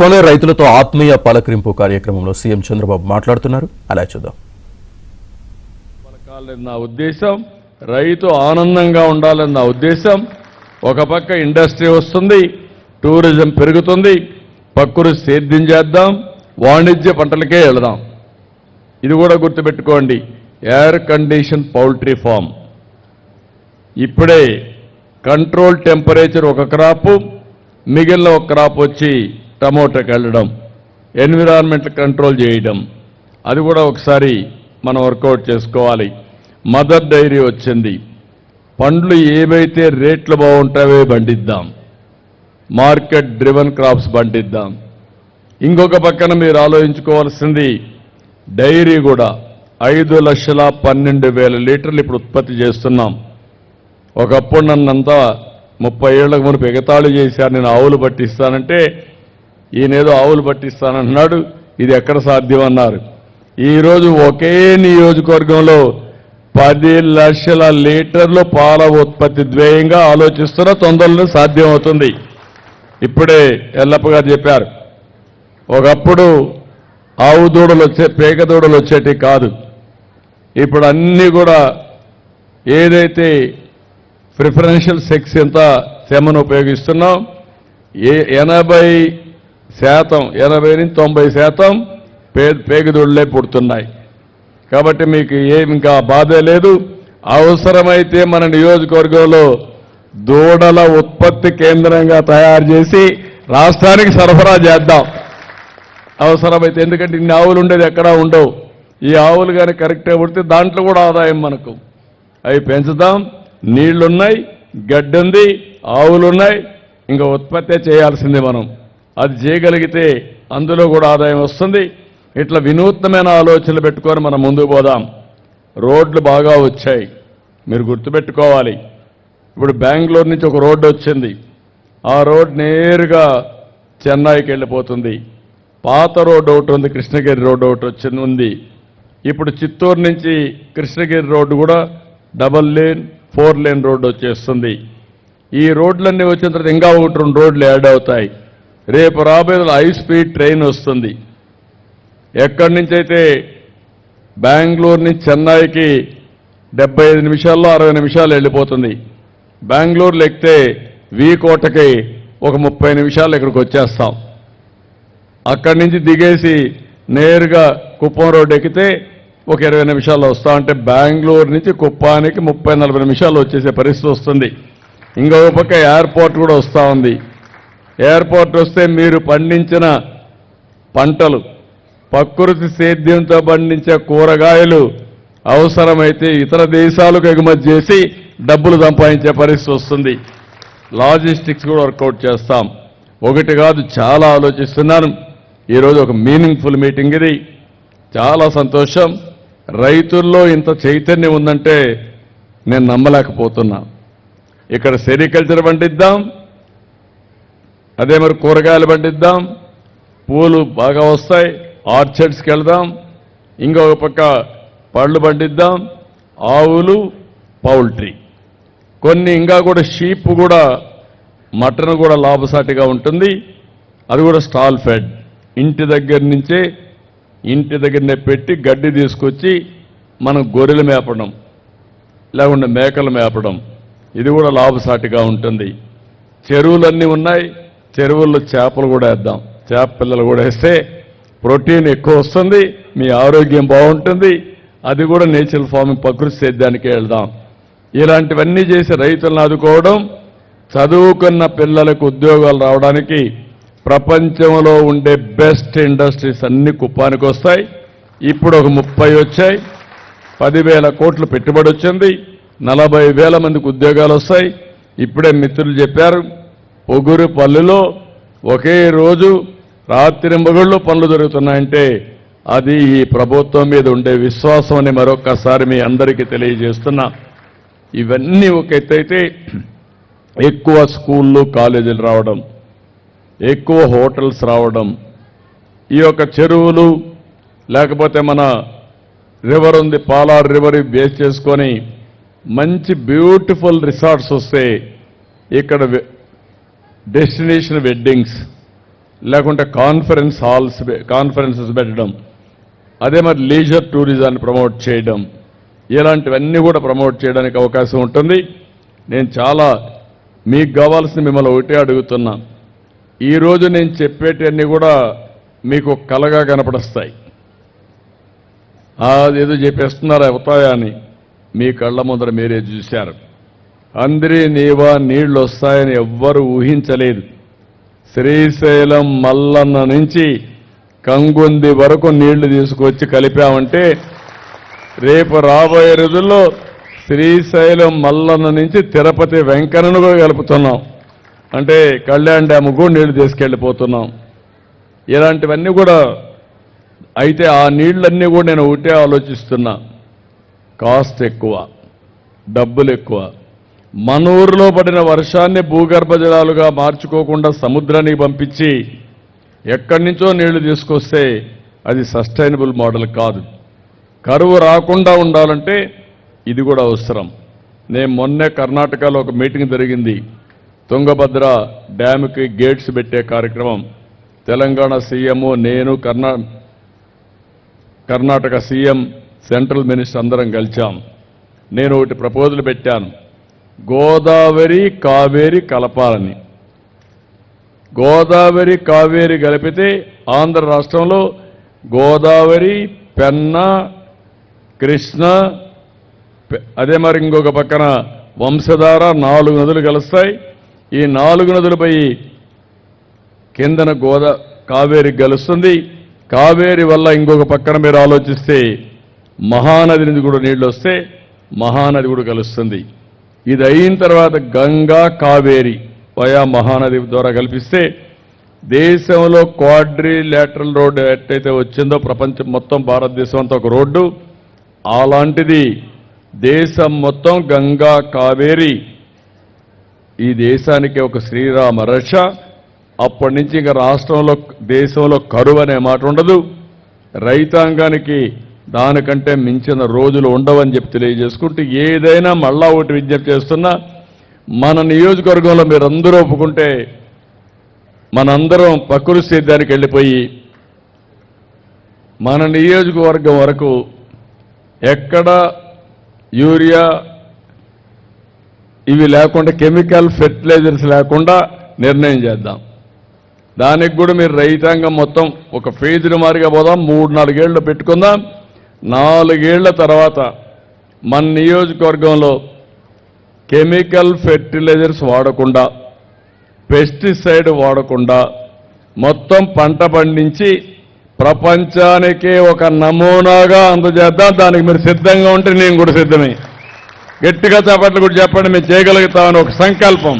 కుప్పంలో రైతులతో ఆత్మీయ పలకరింపు కార్యక్రమంలో సీఎం చంద్రబాబు మాట్లాడుతున్నారు. అలా చూద్దాం. నా ఉద్దేశం రైతు ఆనందంగా ఉండాలని నా ఉద్దేశం. ఒక పక్క ఇండస్ట్రీ వస్తుంది, టూరిజం పెరుగుతుంది, పక్కురు సేద్యం చేద్దాం, వాణిజ్య పంటలకే వెళదాం. ఇది కూడా గుర్తుపెట్టుకోండి. ఎయిర్ కండిషన్ పౌల్ట్రీ ఫామ్ ఇప్పుడే కంట్రోల్ టెంపరేచర్ ఒక క్రాపు, మిగిలిన ఒక క్రాప్ వచ్చి టమోటాకి వెళ్ళడం, ఎన్విరాన్మెంట్ కంట్రోల్ చేయడం, అది కూడా ఒకసారి మనం వర్కౌట్ చేసుకోవాలి. మదర్ డైరీ వచ్చింది. పండ్లు ఏవైతే రేట్లు బాగుంటావో పండిద్దాం, మార్కెట్ డ్రివెన్ క్రాప్స్ పండిద్దాం. ఇంకొక పక్కన మీరు ఆలోచించుకోవాల్సింది డైరీ కూడా 5,12,000 లీటర్లు ఇప్పుడు ఉత్పత్తి చేస్తున్నాం. ఒకప్పుడు నన్నంతా 30 ఏళ్లకు మునుపు ఎగతాళి చేశారు, నేను ఆవులు పట్టిస్తానంటే. ఈయనేదో ఆవులు పట్టిస్తానంటున్నాడు, ఇది ఎక్కడ సాధ్యం అన్నారు. ఈరోజు ఒకే నియోజకవర్గంలో 10 లక్షల లీటర్లు పాల ఉత్పత్తి ద్వేయంగా ఆలోచిస్తున్న తొందరలో సాధ్యం అవుతుంది. ఇప్పుడే ఎల్లప్ప గారు చెప్పారు, ఒకప్పుడు ఆవు దూడలు పేక దూడలు వచ్చేటి కాదు. ఇప్పుడు అన్నీ కూడా ఏదైతే ప్రిఫరెన్షియల్ సెక్స్ ఎంత సెమను ఉపయోగిస్తున్నాం, 80% నుంచి 90% పేగదూడలే పుడుతున్నాయి. కాబట్టి మీకు ఇంకా బాధే లేదు. అవసరమైతే మన నియోజకవర్గంలో దూడల ఉత్పత్తి కేంద్రంగా తయారు చేసి రాష్ట్రానికి సరఫరా చేద్దాం అవసరమైతే. ఎందుకంటే ఇన్ని ఆవులు ఉండేది ఎక్కడా ఉండవు. ఈ ఆవులు కానీ కరెక్ట్గా పుడితే దాంట్లో కూడా ఆదాయం మనకు. అవి పెంచుదాం. నీళ్లున్నాయి, గడ్డి ఉంది, ఆవులున్నాయి, ఇంకా ఉత్పత్తి చేయాల్సింది మనం. అది చేయగలిగితే అందులో కూడా ఆదాయం వస్తుంది. ఇట్లా వినూత్నమైన ఆలోచనలు పెట్టుకొని మనం ముందుకు పోదాం. రోడ్లు బాగా వచ్చాయి, మీరు గుర్తుపెట్టుకోవాలి. ఇప్పుడు బెంగళూరు నుంచి ఒక రోడ్డు వచ్చింది, ఆ రోడ్ నేరుగా చెన్నైకి వెళ్ళిపోతుంది. పాత రోడ్డు ఒకటి ఉంది, కృష్ణగిరి రోడ్డు ఒకటి ఉంది. ఇప్పుడు చిత్తూరు నుంచి కృష్ణగిరి రోడ్డు కూడా 2 లేన్ 4 లేన్ రోడ్డు వచ్చేస్తుంది. ఈ రోడ్లన్నీ వచ్చిన తర్వాత ఇంకా 1-2 రోడ్లు యాడ్ అవుతాయి. రేపు రాబోయే హై స్పీడ్ ట్రైన్ వస్తుంది. ఎక్కడి నుంచి అయితే బెంగళూరు నుంచి చెన్నైకి 75 నిమిషాల్లో 60 నిమిషాలు వెళ్ళిపోతుంది. బెంగళూరులో ఎక్కితే వీకోటకి ఒక 30 నిమిషాలు ఇక్కడికి వచ్చేస్తాం. అక్కడి నుంచి దిగేసి నేరుగా కుప్పం రోడ్డు ఎక్కితే ఒక 20 నిమిషాలు వస్తాం. అంటే బెంగళూరు నుంచి కుప్పానికి 30-40 నిమిషాలు వచ్చేసే పరిస్థితి వస్తుంది. ఇంకొక పక్క ఎయిర్పోర్ట్ కూడా వస్తూ ఉంది. ఎయిర్పోర్ట్ వస్తే మీరు పండించిన పంటలు, ప్రకృతి సేద్యంతో పండించే కూరగాయలు అవసరమైతే ఇతర దేశాలకు ఎగుమతి చేసి డబ్బులు సంపాదించే పరిస్థితి వస్తుంది. లాజిస్టిక్స్ కూడా వర్కౌట్ చేస్తాం. ఒకటి కాదు, చాలా ఆలోచిస్తున్నాను. ఈరోజు ఒక మీనింగ్ఫుల్ మీటింగ్ ఇది. చాలా సంతోషం. రైతుల్లో ఇంత చైతన్యం ఉందంటే నేను నమ్మలేకపోతున్నా. ఇక్కడ సెరికల్చర్ పండిద్దాం, అదే మరి కూరగాయలు పండిద్దాం, పూలు బాగా వస్తాయి, ఆర్చర్డ్స్కి వెళ్దాం, ఇంకొక పక్క పళ్ళు పండిద్దాం, ఆవులు, పౌల్ట్రీ, కొన్ని ఇంకా కూడా షీప్ కూడా, మటన్ కూడా లాభసాటిగా ఉంటుంది. అది కూడా స్టాల్ ఫెడ్, ఇంటి దగ్గరనే పెట్టి గడ్డి తీసుకొచ్చి మనం గొర్రెలు మేపడం, లేకుంటే మేకలు మేపడం, ఇది కూడా లాభసాటిగా ఉంటుంది. చెరువులన్నీ ఉన్నాయి, చెరువుల్లో చేపలు కూడా వేద్దాం. చేప పిల్లలు కూడా వేస్తే ప్రోటీన్ ఎక్కువ వస్తుంది, మీ ఆరోగ్యం బాగుంటుంది. అది కూడా నేచురల్ ఫార్మింగ్, ప్రకృతి సేద్యానికి వెళ్దాం. ఇలాంటివన్నీ చేసి రైతులను ఆదుకోవడం, చదువుకున్న పిల్లలకు ఉద్యోగాలు రావడానికి ప్రపంచంలో ఉండే బెస్ట్ ఇండస్ట్రీస్ అన్ని కుప్పానికి వస్తాయి. ఇప్పుడు ఒక 30 వచ్చాయి, 10,000 కోట్లు పెట్టుబడి వచ్చింది, 40,000 మందికి ఉద్యోగాలు వస్తాయి. ఇప్పుడే మిత్రులు చెప్పారు, పొగురుపల్లిలో ఒకే రోజు రాత్రింబగళ్ళు పనులు జరుగుతున్నాయంటే అది ఈ ప్రభుత్వం మీద ఉండే విశ్వాసం అని మరొక్కసారి మీ అందరికీ తెలియజేస్తున్నా. ఇవన్నీ ఒక ఎత్తైతే ఎక్కువ స్కూళ్ళు, కాలేజీలు రావడం, ఎక్కువ హోటల్స్ రావడం, ఈ యొక్క చెరువులు, లేకపోతే మన రివర్ ఉంది, పాలార్ రివర్ బేస్ చేసుకొని మంచి బ్యూటిఫుల్ రిసార్ట్స్ వస్తే ఇక్కడ డెస్టినేషన్ వెడ్డింగ్స్, లేకుంటే కాన్ఫరెన్సెస్ పెట్టడం, అదే మరి లీజర్ టూరిజాన్ని ప్రమోట్ చేయడం, ఇలాంటివన్నీ కూడా ప్రమోట్ చేయడానికి అవకాశం ఉంటుంది. నేను చాలా మీకు కావాల్సిన మిమ్మల్ని ఒకటే అడుగుతున్నా, ఈరోజు నేను చెప్పేటన్నీ కూడా మీకు కలగా కనపడస్తాయి. అదేదో చెప్పేస్తున్నారు అవుతాయా అని, మీ కళ్ళ ముందర మీరే చూశారు. అందరి నీవా నీళ్లు వస్తాయని ఎవ్వరూ ఊహించలేదు. శ్రీశైలం మల్లన్న నుంచి కంగుంది వరకు నీళ్లు తీసుకొచ్చి కలిపామంటే రేపు రాబోయే రోజుల్లో శ్రీశైలం మల్లన్న నుంచి తిరుపతి వెంకన్నను కూడా కలుపుతున్నాం. అంటే కళ్యాణ్ డ్యామ్ కూడా నీళ్లు తీసుకెళ్ళిపోతున్నాం. ఇలాంటివన్నీ కూడా అయితే ఆ నీళ్ళన్నీ కూడా నేను ఒకటే ఆలోచిస్తున్నా, కాస్ట్ ఎక్కువ, డబ్బులు ఎక్కువ. మన ఊరిలో పడిన వర్షాన్ని భూగర్భ జలాలుగా మార్చుకోకుండా సముద్రానికి పంపించి ఎక్కడి నుంచో నీళ్లు తీసుకొస్తే అది సస్టైనబుల్ మోడల్ కాదు. కరువు రాకుండా ఉండాలంటే ఇది కూడా అవసరం. నేను మొన్నే కర్ణాటకలో ఒక మీటింగ్ జరిగింది. తుంగభద్ర డ్యామ్కి గేట్స్ పెట్టే కార్యక్రమం తెలంగాణ సీఎం, నేను, కర్ణాటక సీఎం, సెంట్రల్ మినిస్టర్ అందరం కలిశాం. నేను ఒకటి ప్రపోజల్ పెట్టాను, గోదావరి కావేరి కలపాలని. గోదావరి కావేరి కలిపితే ఆంధ్ర రాష్ట్రంలో గోదావరి, పెన్నా, కృష్ణ, అదే మరి ఇంకొక పక్కన వంశధార 4 నదులు కలుస్తాయి. ఈ 4 నదులపై కిందన కావేరి కలుస్తుంది. కావేరి వల్ల ఇంకొక పక్కన మీరు ఆలోచిస్తే మహానది నుంచి కూడా నీళ్లు వస్తే మహానది కూడా కలుస్తుంది. ఇది అయిన తర్వాత గంగా కావేరి వయా మహానది ద్వారా కల్పిస్తే దేశంలో క్వాడ్రిలేటరల్ రోడ్డు ఎట్టయితే వచ్చిందో ప్రపంచం మొత్తం భారతదేశం అంతా ఒక రోడ్డు, అలాంటిది దేశం మొత్తం గంగా కావేరి ఈ దేశానికి ఒక శ్రీరామ రక్ష. అప్పటి నుంచి ఇంకా రాష్ట్రంలో దేశంలో కరువు అనే మాట ఉండదు. రైతాంగానికి దానికంటే మించిన రోజులు ఉండవని చెప్పి తెలియజేసుకుంటూ ఏదైనా మళ్ళా ఒకటి విజ్ఞప్తి చేస్తున్నా, మన నియోజకవర్గంలో మీరందరూ ఒప్పుకుంటే మనందరం ప్రకృతి సేద్యానికి వెళ్ళిపోయి మన నియోజకవర్గం వరకు ఎక్కడ యూరియా ఇవి లేకుండా కెమికల్ ఫెర్టిలైజర్స్ లేకుండా నిర్ణయం చేద్దాం. దానికి కూడా మీరు రైతాంగం మొత్తం ఒక ఫేజ్ని మారిగా పోదాం. 3-4 ఏళ్ళు పెట్టుకుందాం. 4 ఏళ్ల తర్వాత మన నియోజకవర్గంలో కెమికల్ ఫెర్టిలైజర్స్ వాడకుండా, పెస్టిసైడ్ వాడకుండా మొత్తం పంట పండించి ప్రపంచానికే ఒక నమూనాగా అందజేద్దాం. దానికి మీరు సిద్ధంగా ఉంటే నేను కూడా సిద్ధమే. గట్టిగా చప్పట్లు కూడా చెప్పండి, మేము చేయగలుగుతామని ఒక సంకల్పం.